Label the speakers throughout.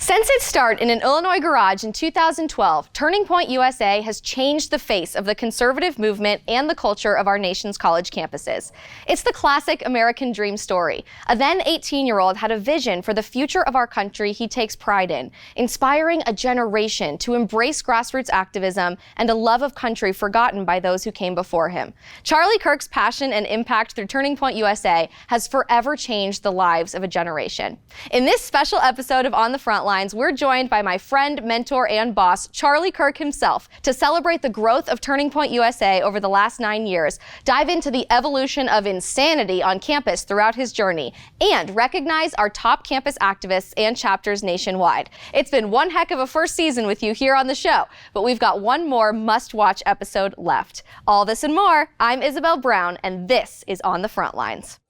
Speaker 1: Since its start in an Illinois garage in 2012, Turning Point USA has changed the face of the conservative movement and the culture of our nation's college campuses. It's the classic American dream story. A then 18-year-old had a vision for the future of our country he takes pride in, inspiring a generation to embrace grassroots activism and a love of country forgotten by those who came before him. Charlie Kirk's passion and impact through Turning Point USA has forever changed the lives of a generation. In this special episode of On The Frontlines, we're joined by my friend, mentor, and boss, Charlie Kirk himself, to celebrate the growth of Turning Point USA over the last 9 years, dive into the evolution of insanity on campus throughout his journey, and recognize our top campus activists and chapters nationwide. It's been one heck of a first season with you here on the show, but we've got one more must-watch episode left. All this and more, I'm Isabel Brown, and this is On The Frontlines.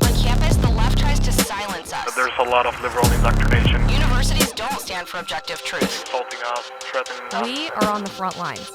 Speaker 1: On campus, the left tries to silence us.
Speaker 2: There's a lot of liberal indoctrination.
Speaker 1: Universities don't stand for objective truth.
Speaker 2: Assaulting us, threatening us.
Speaker 1: We are on the front lines.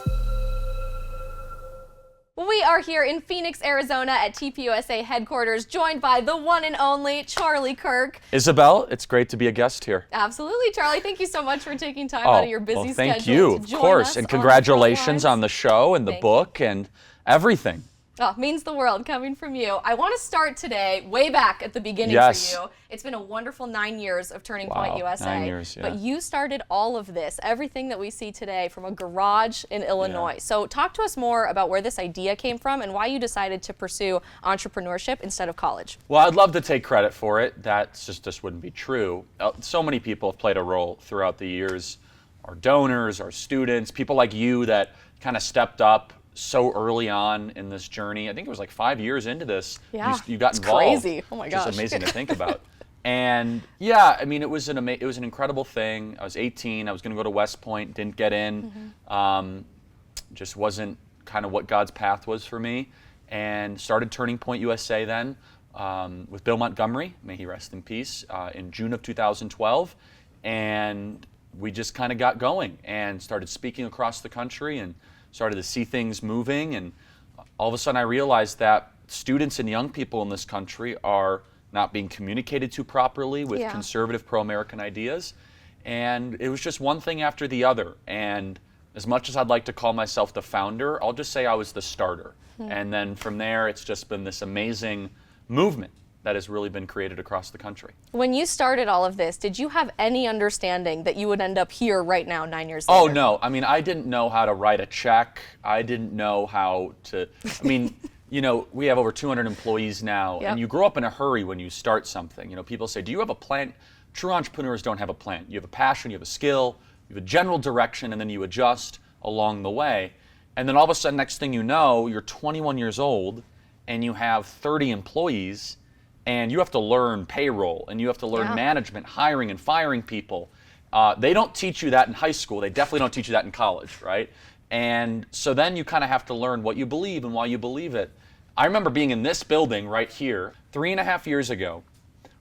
Speaker 1: We are here in Phoenix, Arizona at TPUSA headquarters, joined by the one and only Charlie Kirk.
Speaker 3: Isabel, it's great to be a guest here.
Speaker 1: Absolutely, Charlie. Thank you so much for taking time out of your busy schedule.
Speaker 3: Thank you, of course, and congratulations on the show and the book and everything.
Speaker 1: Oh, means the world coming from you. I want to start today way back at the beginning for you. It's been a wonderful 9 years of Turning Point USA.
Speaker 3: 9 years, yeah.
Speaker 1: But you started all of this, everything that we see today, from a garage in Illinois. So talk to us more about where this idea came from and why you decided to pursue entrepreneurship instead of college.
Speaker 3: Well, I'd love to take credit for it. That just wouldn't be true. So many people have played a role throughout the years. Our donors, our students, people like you that kind of stepped up so early on in this journey. I think it was like 5 years into this.
Speaker 1: Yeah,
Speaker 3: you got involved.
Speaker 1: Crazy. Oh my gosh.
Speaker 3: It's amazing to think about. And yeah, I mean, it was an incredible thing. I was 18. I was going to go to West Point. Didn't get in. Just wasn't kind of what God's path was for me. And started Turning Point USA then with Bill Montgomery, may he rest in peace, in June of 2012. And we just kind of got going and started speaking across the country and started to see things moving, and all of a sudden I realized that students and young people in this country are not being communicated to properly with conservative pro-American ideas, and it was just one thing after the other. And as much as I'd like to call myself the founder, I'll just say I was the starter. And then from there, it's just been this amazing movement that has really been created across the country.
Speaker 1: When you started all of this, did you have any understanding that you would end up here right now 9 years later?
Speaker 3: Oh, no. I mean, I didn't know how to write a check. I didn't know how to, I mean, you know, we have over 200 employees now, and you grow up in a hurry when you start something. You know, people say, do you have a plan? True entrepreneurs don't have a plan. You have a passion, you have a skill, you have a general direction, and then you adjust along the way. And then all of a sudden, next thing you know, you're 21 years old, and you have 30 employees, and you have to learn payroll, and you have to learn management, hiring and firing people. They don't teach you that in high school. They definitely don't teach you that in college, right? And so then you kind of have to learn what you believe and why you believe it. I remember being in this building right here 3.5 years ago,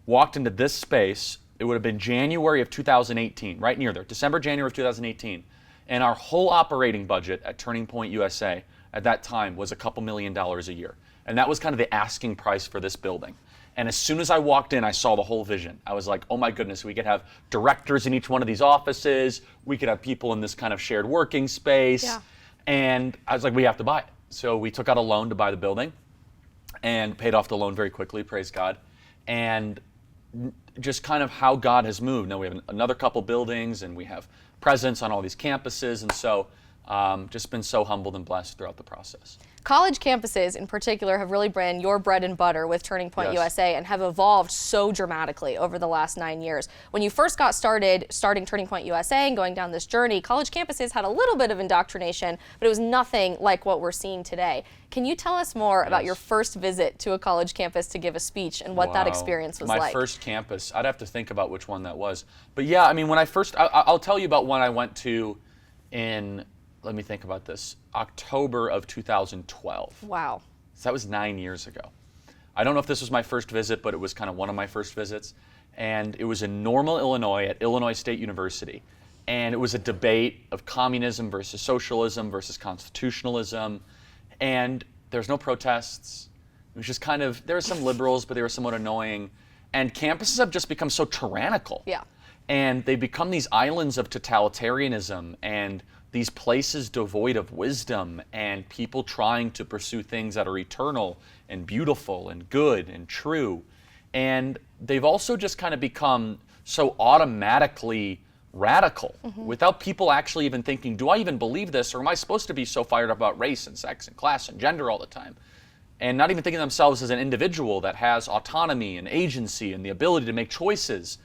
Speaker 3: walked into this space. It would have been January of 2018, right near there, January of 2018. And our whole operating budget at Turning Point USA at that time was a couple $1 million a year. And that was kind of the asking price for this building. And as soon as I walked in, I saw the whole vision. I was like, oh my goodness, we could have directors in each one of these offices. We could have people in this kind of shared working space. And I was like, we have to buy it. So we took out a loan to buy the building and paid off the loan very quickly, praise God. And just kind of how God has moved. Now we have another couple buildings and we have presence on all these campuses. And so just been so humbled and blessed throughout the process.
Speaker 1: College campuses in particular have really been your bread and butter with Turning Point USA and have evolved so dramatically over the last 9 years. When you first got starting Turning Point USA and going down this journey, college campuses had a little bit of indoctrination, but it was nothing like what we're seeing today. Can you tell us more about your first visit to a college campus to give a speech and what that experience was like?
Speaker 3: My first campus, I'd have to think about which one that was. But yeah, I mean, when I first, I'll tell you about one I went to in, let me think about this, October of 2012.
Speaker 1: Wow.
Speaker 3: So that was 9 years ago. I don't know if this was my first visit, but it was kind of one of my first visits. And it was in Normal, Illinois at Illinois State University. And it was a debate of communism versus socialism versus constitutionalism. And there's no protests. It was just kind of, there were some liberals, but they were somewhat annoying. And campuses have just become so tyrannical.
Speaker 1: Yeah.
Speaker 3: And they become these islands of totalitarianism and these places devoid of wisdom and people trying to pursue things that are eternal and beautiful and good and true. And they've also just kind of become so automatically radical without people actually even thinking, do I even believe this, or am I supposed to be so fired up about race and sex and class and gender all the time? And not even thinking of themselves as an individual that has autonomy and agency and the ability to make choices.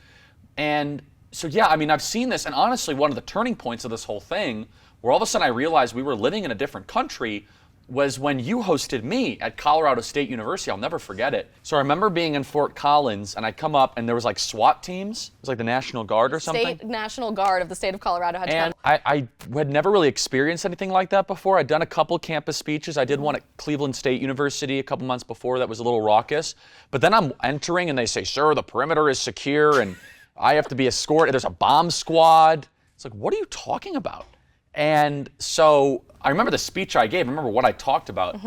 Speaker 3: And so, yeah, I mean, I've seen this, and honestly, one of the turning points of this whole thing, where all of a sudden I realized we were living in a different country, was when you hosted me at Colorado State University. I'll never forget it. So I remember being in Fort Collins, and I come up, and there was like SWAT teams. It was like the National Guard or something.
Speaker 1: State National Guard of the state of Colorado had to
Speaker 3: And
Speaker 1: come.
Speaker 3: I had never really experienced anything like that before. I'd done a couple campus speeches. I did one at Cleveland State University a couple months before that was a little raucous. But then I'm entering, and they say, sir, the perimeter is secure, and I have to be escorted. There's a bomb squad. It's like, what are you talking about? And so I remember the speech I gave. I remember what I talked about.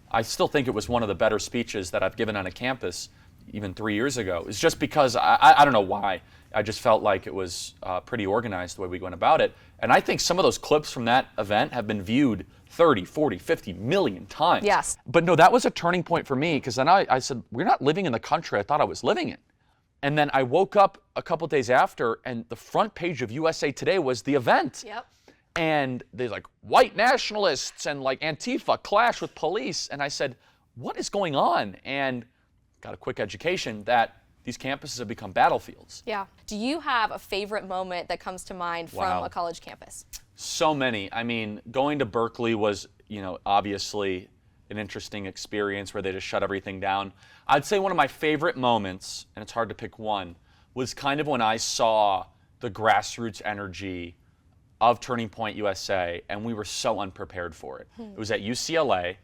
Speaker 3: I still think it was one of the better speeches that I've given on a campus even 3 years ago. It's just because I don't know why. I just felt like it was pretty organized the way we went about it. And I think some of those clips from that event have been viewed 30, 40, 50 million times.
Speaker 1: Yes.
Speaker 3: But no, that was a turning point for me, because then I said, we're not living in the country I thought I was living in. And then I woke up a couple days after, and the front page of USA Today was the event.
Speaker 1: Yep.
Speaker 3: And there's like white nationalists and like Antifa clash with police. And I said, what is going on? And got a quick education that these campuses have become battlefields.
Speaker 1: Yeah. Do you have a favorite moment that comes to mind from
Speaker 3: Wow.
Speaker 1: a college campus?
Speaker 3: So many. I mean, going to Berkeley was, obviously an interesting experience where they just shut everything down. I'd say one of my favorite moments, and it's hard to pick one, was kind of when I saw the grassroots energy of Turning Point USA, and we were so unprepared for it. It was at UCLA,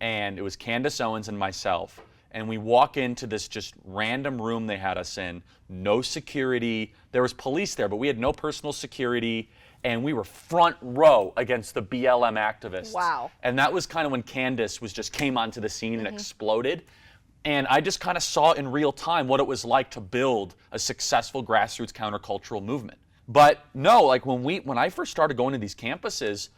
Speaker 3: and it was Candace Owens and myself, and we walk into this just random room they had us in, no security. There was police there, but we had no personal security, and we were front row against the BLM activists.
Speaker 1: Wow.
Speaker 3: And that was kind of when Candace came onto the scene and exploded. And I just kind of saw in real time what it was like to build a successful grassroots countercultural movement. But no, like when I first started going to these campuses,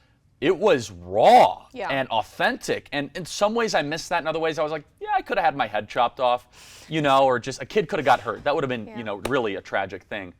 Speaker 3: it was raw and authentic. And in some ways I missed that. In other ways I was like, yeah, I could have had my head chopped off, or just a kid could have got hurt. That would have been, really a tragic thing.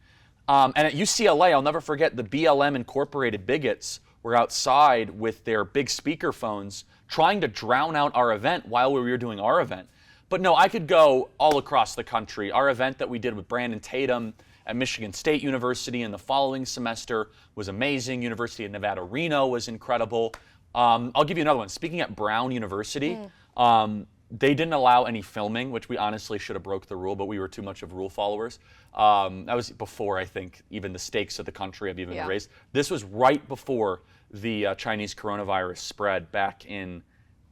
Speaker 3: And at UCLA, I'll never forget, the BLM Incorporated bigots were outside with their big speaker phones trying to drown out our event while we were doing our event. But no, I could go all across the country. Our event that we did with Brandon Tatum at Michigan State University in the following semester was amazing. University of Nevada, Reno was incredible. I'll give you another one. Speaking at Brown University, they didn't allow any filming, which we honestly should have broke the rule, but we were too much of rule followers. That was before, I think, even the stakes of the country have even been raised. This was right before the Chinese coronavirus spread back in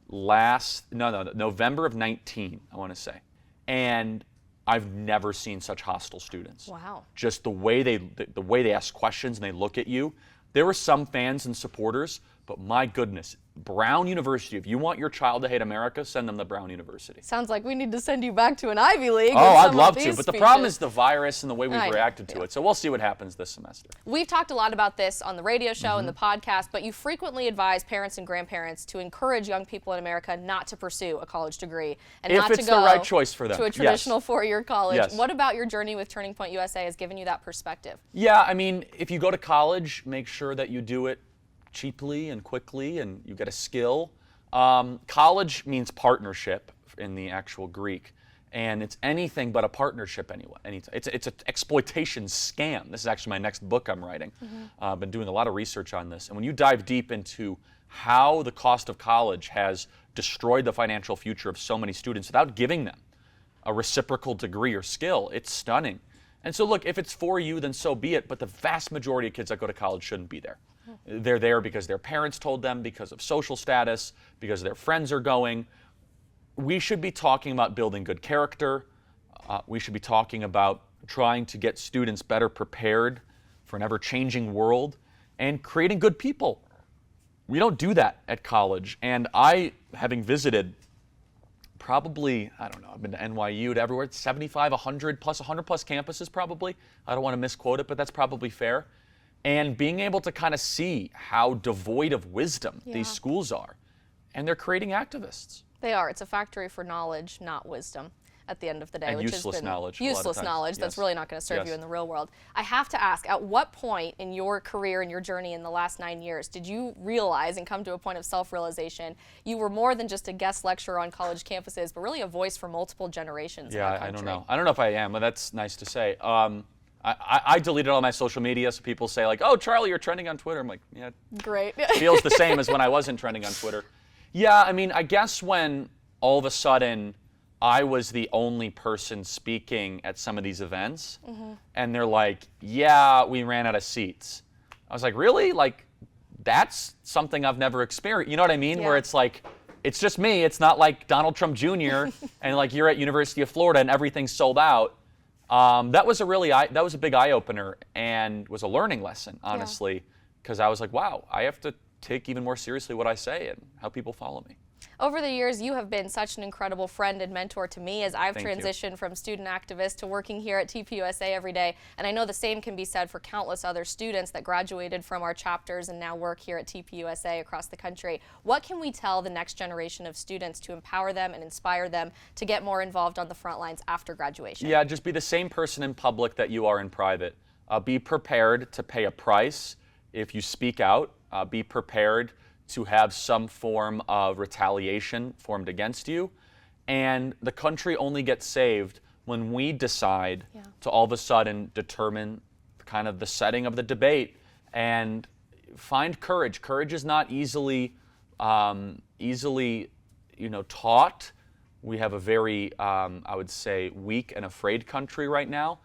Speaker 3: November of 19, I want to say. And I've never seen such hostile students.
Speaker 1: Wow.
Speaker 3: Just the way they ask questions and they look at you. There were some fans and supporters, but my goodness, Brown University, if you want your child to hate America, send them to Brown University.
Speaker 1: Sounds like we need to send you back to an Ivy League.
Speaker 3: Oh, I'd love to, but the problem is the virus and the way we've reacted to it. So we'll see what happens this semester.
Speaker 1: We've talked a lot about this on the radio show and the podcast, but you frequently advise parents and grandparents to encourage young people in America not to pursue a college degree and
Speaker 3: If
Speaker 1: not
Speaker 3: it's
Speaker 1: to go
Speaker 3: the right choice for them.
Speaker 1: to a traditional four-year college.
Speaker 3: Yes.
Speaker 1: What about your journey with Turning Point USA has given you that perspective?
Speaker 3: Yeah, I mean, if you go to college, make sure that you do it cheaply and quickly and you get a skill. College means partnership in the actual Greek, and it's anything but a partnership anyway. It's an exploitation scam. This is actually my next book I'm writing. I've been doing a lot of research on this, and when you dive deep into how the cost of college has destroyed the financial future of so many students without giving them a reciprocal degree or skill, it's stunning. And so look, if it's for you, then so be it, but the vast majority of kids that go to college shouldn't be there. They're there because their parents told them, because of social status, because their friends are going. We should be talking about building good character. We should be talking about trying to get students better prepared for an ever-changing world and creating good people. We don't do that at college. And I, having visited probably, I don't know, I've been to NYU, to everywhere, 75, 100 plus campuses probably. I don't want to misquote it, but that's probably fair. And being able to kind of see how devoid of wisdom these schools are. And they're creating activists.
Speaker 1: They are. It's a factory for knowledge, not wisdom, at the end of the day.
Speaker 3: And
Speaker 1: which
Speaker 3: useless
Speaker 1: has been
Speaker 3: knowledge.
Speaker 1: Useless knowledge that's really not going to serve you in the real world. I have to ask, at what point in your career and your journey in the last 9 years did you realize and come to a point of self-realization you were more than just a guest lecturer on college campuses, but really a voice for multiple generations in our country?
Speaker 3: I don't know. I don't know if I am, but that's nice to say. I deleted all my social media, so people say like, oh, Charlie, you're trending on Twitter. I'm like, yeah.
Speaker 1: Great.
Speaker 3: Feels the same as when I wasn't trending on Twitter. Yeah, I mean, I guess when all of a sudden I was the only person speaking at some of these events, and they're like, yeah, we ran out of seats. I was like, really? Like, that's something I've never experienced. You know what I mean?
Speaker 1: Yeah.
Speaker 3: Where it's like, it's just me. It's not like Donald Trump Jr. and like you're at University of Florida and everything's sold out. That was a big eye opener and was a learning lesson, honestly, because I was like, wow, I have to take even more seriously what I say and how people follow me.
Speaker 1: Over the years, you have been such an incredible friend and mentor to me as I've transitioned from student activist to working here at TPUSA every day. And I know the same can be said for countless other students that graduated from our chapters and now work here at TPUSA across the country. What can we tell the next generation of students to empower them and inspire them to get more involved on the front lines after graduation?
Speaker 3: Yeah, just be the same person in public that you are in private. Be prepared to pay a price if you speak out. Be prepared to have some form of retaliation formed against you. And the country only gets saved when we decide to all of a sudden determine kind of the setting of the debate and find courage. Courage is not easily taught. We have a very, I would say, weak and afraid country right now.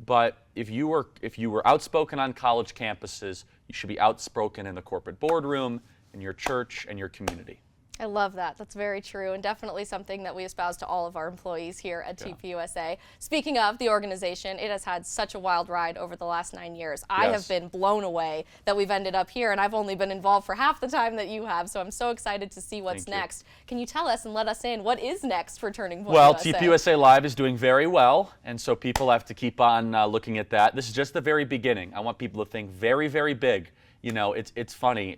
Speaker 3: But if you were outspoken on college campuses, you should be outspoken in the corporate boardroom, in your church, and your community.
Speaker 1: I love that. That's very true, and definitely something that we espouse to all of our employees here at TPUSA. Speaking of the organization, it has had such a wild ride over the last 9 years. I have been blown away that we've ended up here, and I've only been involved for half the time that you have, so I'm so excited to see what's next. Can you tell us and let us in what is next for Turning Point USA?
Speaker 3: TPUSA Live is doing very well, and so people have to keep on looking at that. This is just the very beginning. I want people to think very, very big. You know, it's funny.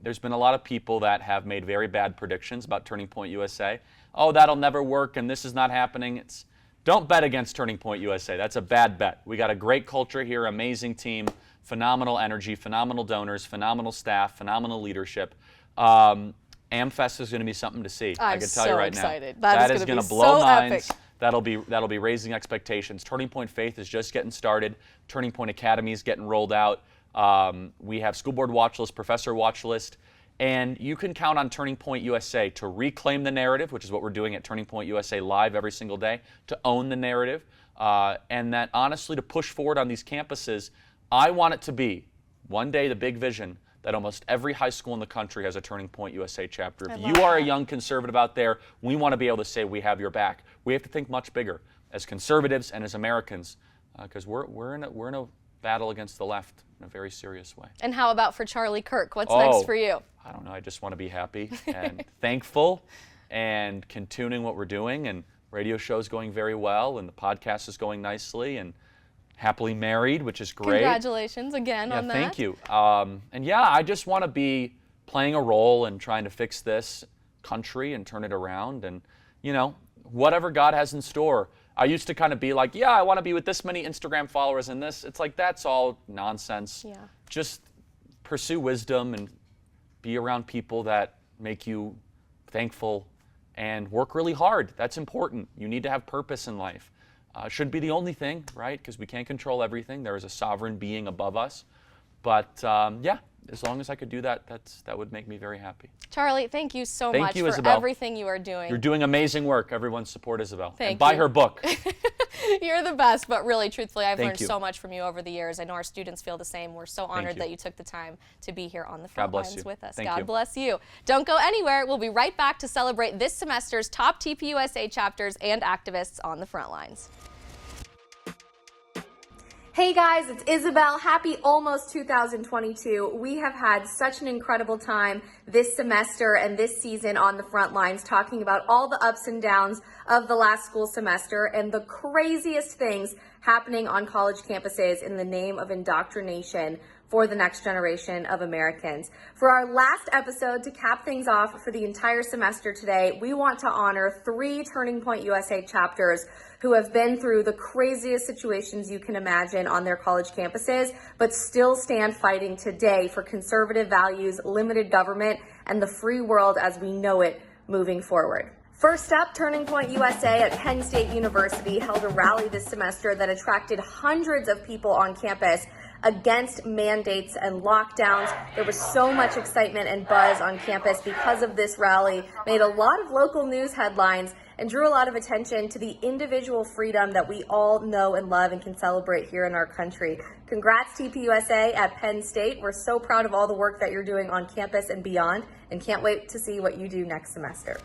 Speaker 3: There's been a lot of people that have made very bad predictions about Turning Point USA. Oh, that'll never work and this is not happening. Don't bet against Turning Point USA. That's a bad bet. We got a great culture here, amazing team, phenomenal energy, phenomenal donors, phenomenal staff, phenomenal leadership. AmFest is going to be something to see. I can tell you right now. That is going to blow minds. Epic. That'll be raising expectations. Turning Point Faith is just getting started. Turning Point Academy is getting rolled out. We have school board watch list, professor watch list, and you can count on Turning Point USA to reclaim the narrative, which is what we're doing at Turning Point USA Live every single day, to own the narrative, and that honestly to push forward on these campuses. I want it to be one day the big vision that almost every high school in the country has a Turning Point USA chapter. If you are a young conservative out there, we want to be able to say we have your back. We have to think much bigger as conservatives and as Americans, because we're in a battle against the left in a very serious way.
Speaker 1: And how about for Charlie Kirk? What's next for you?
Speaker 3: I don't know. I just want to be happy and thankful and continuing what we're doing. And radio show's going very well, and the podcast is going nicely, and happily married, which is great.
Speaker 1: Congratulations again on that.
Speaker 3: Thank you. And yeah, I just want to be playing a role in trying to fix this country and turn it around. And, you know, whatever God has in store. I used to kind of be like, yeah, I want to be with this many Instagram followers and this. It's like, that's all nonsense. Yeah. Just pursue wisdom and be around people that make you thankful and work really hard. That's important. You need to have purpose in life. Shouldn't be the only thing, right? Because we can't control everything. There is a sovereign being above us. But yeah, as long as I could do that, that would make me very happy.
Speaker 1: Charlie, thank you so much for
Speaker 3: Isabel.
Speaker 1: Everything you are doing.
Speaker 3: You're doing amazing work. Everyone support Isabel.
Speaker 1: Thank
Speaker 3: and buy her book.
Speaker 1: You're the best, but really, truthfully, I've learned so much from you over the years. I know our students feel the same. We're so honored that you took the time to be here on the front lines with us. God bless you. Don't go anywhere. We'll be right back to celebrate this semester's top TPUSA chapters and activists on the front lines. Hey guys, it's Isabel. Happy almost 2022. We have had such an incredible time this semester and this season on the front lines, talking about all the ups and downs of the last school semester and the craziest things happening on college campuses in the name of indoctrination for the next generation of Americans. For our last episode, to cap things off for the entire semester today, we want to honor 3 Turning Point USA chapters who have been through the craziest situations you can imagine on their college campuses, but still stand fighting today for conservative values, limited government, and the free world as we know it moving forward. First up, Turning Point USA at Penn State University held a rally this semester that attracted hundreds of people on campus against mandates and lockdowns. There was so much excitement and buzz on campus because of this rally, made a lot of local news headlines, and drew a lot of attention to the individual freedom that we all know and love and can celebrate here in our country. Congrats TPUSA at Penn State. We're so proud of all the work that you're doing on campus and beyond, and can't wait to see what you do next semester.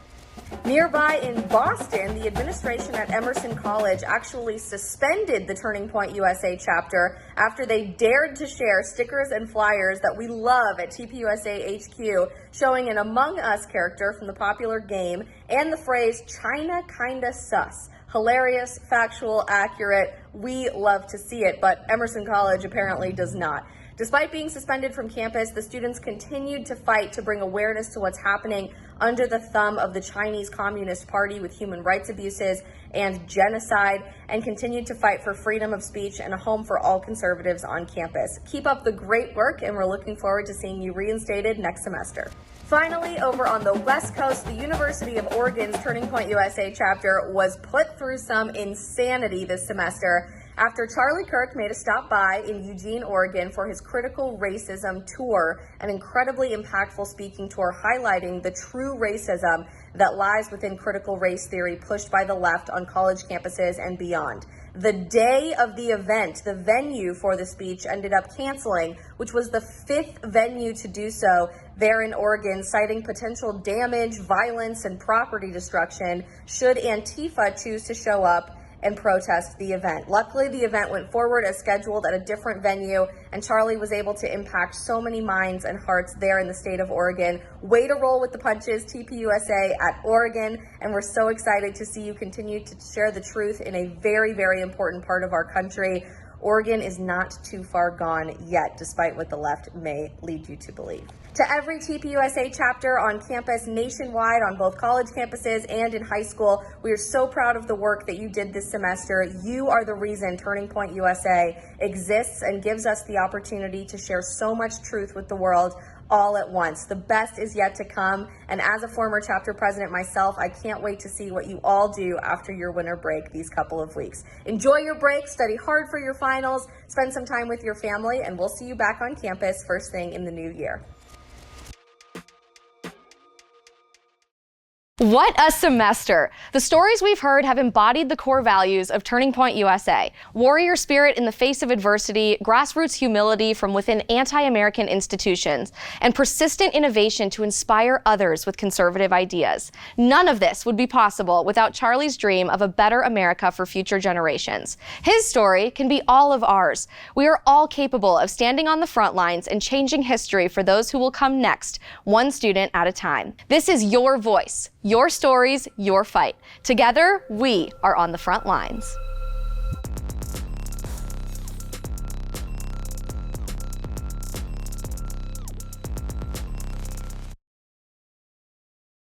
Speaker 1: Nearby in Boston, the administration at Emerson College actually suspended the Turning Point USA chapter after they dared to share stickers and flyers that we love at TPUSA HQ, showing an Among Us character from the popular game and the phrase "China kinda sus." Hilarious, factual, accurate. We love to see it, but Emerson College apparently does not. Despite being suspended from campus, the students continued to fight to bring awareness to what's happening under the thumb of the Chinese Communist Party with human rights abuses and genocide, and continued to fight for freedom of speech and a home for all conservatives on campus. Keep up the great work, and we're looking forward to seeing you reinstated next semester. Finally, over on the West Coast, the University of Oregon's Turning Point USA chapter was put through some insanity this semester after Charlie Kirk made a stop by in Eugene, Oregon for his Critical Racism Tour, an incredibly impactful speaking tour highlighting the true racism that lies within critical race theory pushed by the left on college campuses and beyond. The day of the event, the venue for the speech ended up canceling, which was the 5th venue to do so there in Oregon, citing potential damage, violence, and property destruction should Antifa choose to show up and protest the event. Luckily, the event went forward as scheduled at a different venue, and Charlie was able to impact so many minds and hearts there in the state of Oregon. Way to roll with the punches, TPUSA at Oregon, and we're so excited to see you continue to share the truth in a very, very important part of our country. Oregon is not too far gone yet, despite what the left may lead you to believe. To every TPUSA chapter on campus nationwide, on both college campuses and in high school, we are so proud of the work that you did this semester. You are the reason Turning Point USA exists and gives us the opportunity to share so much truth with the world all at once. The best is yet to come, and as a former chapter president myself, I can't wait to see what you all do after your winter break these couple of weeks. Enjoy your break, study hard for your finals, spend some time with your family, and we'll see you back on campus first thing in the new year.
Speaker 4: What a semester! The stories we've heard have embodied the core values of Turning Point USA. Warrior spirit in the face of adversity, grassroots humility from within anti-American institutions, and persistent innovation to inspire others with conservative ideas. None of this would be possible without Charlie's dream of a better America for future generations. His story can be all of ours. We are all capable of standing on the front lines and changing history for those who will come next, one student at a time. This is your voice. Your stories, your fight. Together, we are on the front lines.